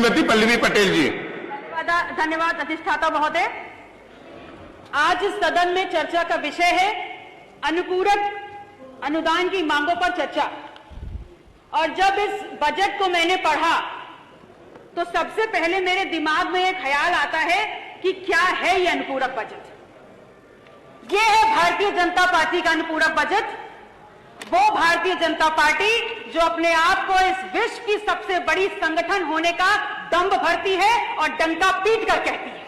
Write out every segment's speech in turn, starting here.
श्रीमती पल्लवी पटेल जी। धन्यवाद अधिष्ठाता महोदय। आज इस सदन में चर्चा का विषय है अनुपूरक अनुदान की मांगों पर चर्चा। और जब इस बजट को मैंने पढ़ा तो सबसे पहले मेरे दिमाग में एक ख्याल आता है कि क्या है ये अनुपूरक बजट। ये है भारतीय जनता पार्टी का अनुपूरक बजट। वो भारतीय जनता पार्टी जो अपने आप को इस विश्व की सबसे बड़ी संगठन होने का दंभ भरती है और डंका पीट कर कहती है।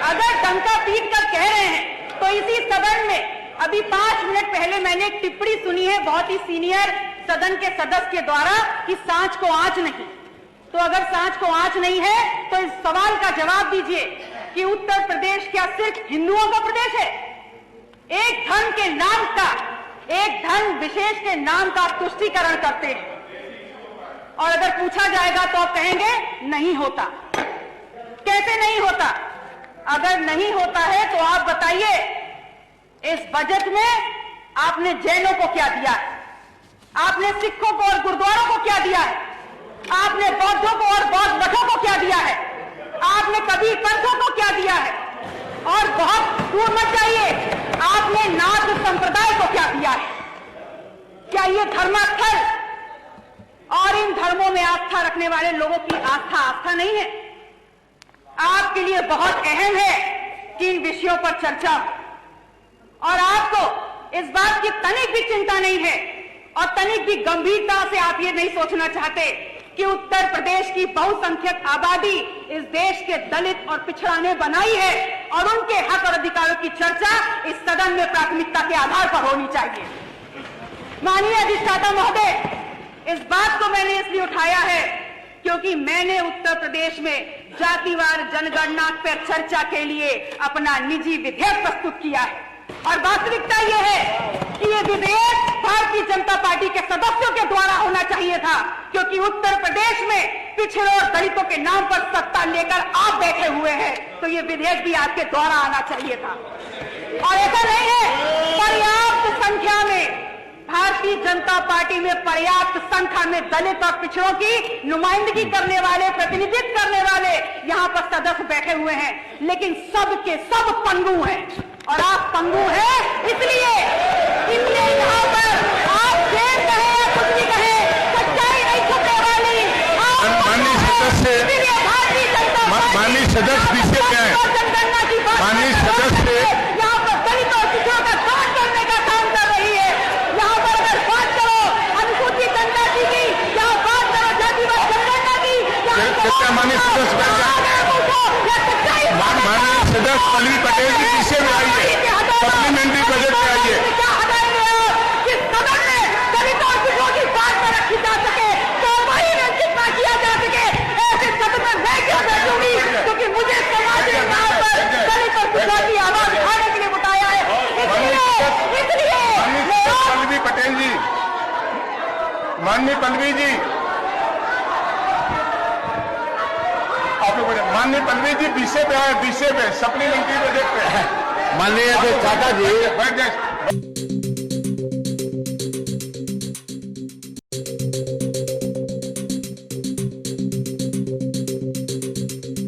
अगर डंका पीट कर कह रहे हैं तो इसी सदन में अभी 5 मिनट पहले मैंने एक टिप्पणी सुनी है बहुत ही सीनियर सदन के सदस्य के द्वारा कि सांच को आंच नहीं। तो अगर सांच को आंच नहीं है तो इस सवाल का जवाब दीजिए कि उत्तर प्रदेश क्या सिर्फ हिंदुओं का प्रदेश है? एक धर्म के नाम का, एक धर्म विशेष के नाम का तुष्टीकरण करते हैं। और अगर पूछा जाएगा तो आप कहेंगे नहीं होता। कैसे नहीं होता? अगर नहीं होता है तो आप बताइए इस बजट में आपने जैनों को क्या दिया है? आपने सिखों को और गुरुद्वारों को क्या दिया है? आपने बौद्धों को और बौद्ध मठों को क्या दिया है? आपने कबीर पंथों को क्या दिया है? और बहुत दूर मत जाइए, आपने नाथ संप्रदाय को क्या दिया है? क्या ये धर्मास्थल और इन धर्मों में आस्था रखने वाले लोगों की आस्था नहीं है? आपके लिए बहुत अहम है कि इन विषयों पर चर्चा हो। और आपको इस बात की तनिक भी चिंता नहीं है और तनिक भी गंभीरता से आप ये नहीं सोचना चाहते कि उत्तर प्रदेश की बहुसंख्यक आबादी इस देश के दलित और पिछड़ा ने बनाई है और उनके हक और अधिकारों की चर्चा इस सदन में प्राथमिकता के आधार पर होनी चाहिए। माननीय अधिष्ठाता महोदय, इस बात को मैंने इसलिए उठाया है क्योंकि मैंने उत्तर प्रदेश में जातिवार जनगणना पर चर्चा के लिए अपना निजी विधेयक प्रस्तुत किया है। और वास्तविकता यह है कि यह विधेयक भारतीय जनता पार्टी के सदस्यों के द्वारा होना चाहिए था, क्योंकि उत्तर प्रदेश में पिछड़ों और दलितों के नाम पर सत्ता लेकर आप बैठे हुए हैं, तो यह विधेयक भी आपके द्वारा आना चाहिए था। और ऐसा नहीं है, पर्याप्त संख्या में भारतीय जनता पार्टी में पर्याप्त संख्या में दलित और पिछड़ों की नुमाइंदगी करने वाले, प्रतिनिधित्व करने वाले यहाँ पर सदस्य बैठे हुए हैं, लेकिन सब के सब पंगु हैं। और आप पंगु हैं इसलिए यहाँ पर आप जेल कहें या कुछ भी कहें, सच्चाई नहीं छुपने वाली। माननीय सदस्य विषय क्या है? माननीय सदस्य यहाँ पर दलित और पिछड़ों का दान करने का काम कर रही है। यहाँ पर अगर बात करो अनुसूचित जनजाति की, यहाँ बात करो जातिवाद जनगणना की, माननीय सदस्य पल्लवी पटेल जी विषय में आइए, सप्लीमेंट्री बजट में आइए। क्या हटाएंगे आप जिस सदन में दलित और पिछड़ों की बात में रखी जा सके तो वही वंचित ना किया जा सके, ऐसे सदन में मैं क्यों बैठूंगी? क्योंकि मुझे समाज ने यहाँ पर दलित और पिछड़ों की आवाज उठाने के लिए बताया है। इसलिए पल्लवी पटेल जी, माननीय पल्लवी जी, माननीय पल्लवी जी विषय पे आए, विषय पे सप्लीमेंट्री बजट पे। माननीय अधिष्ठाता जी,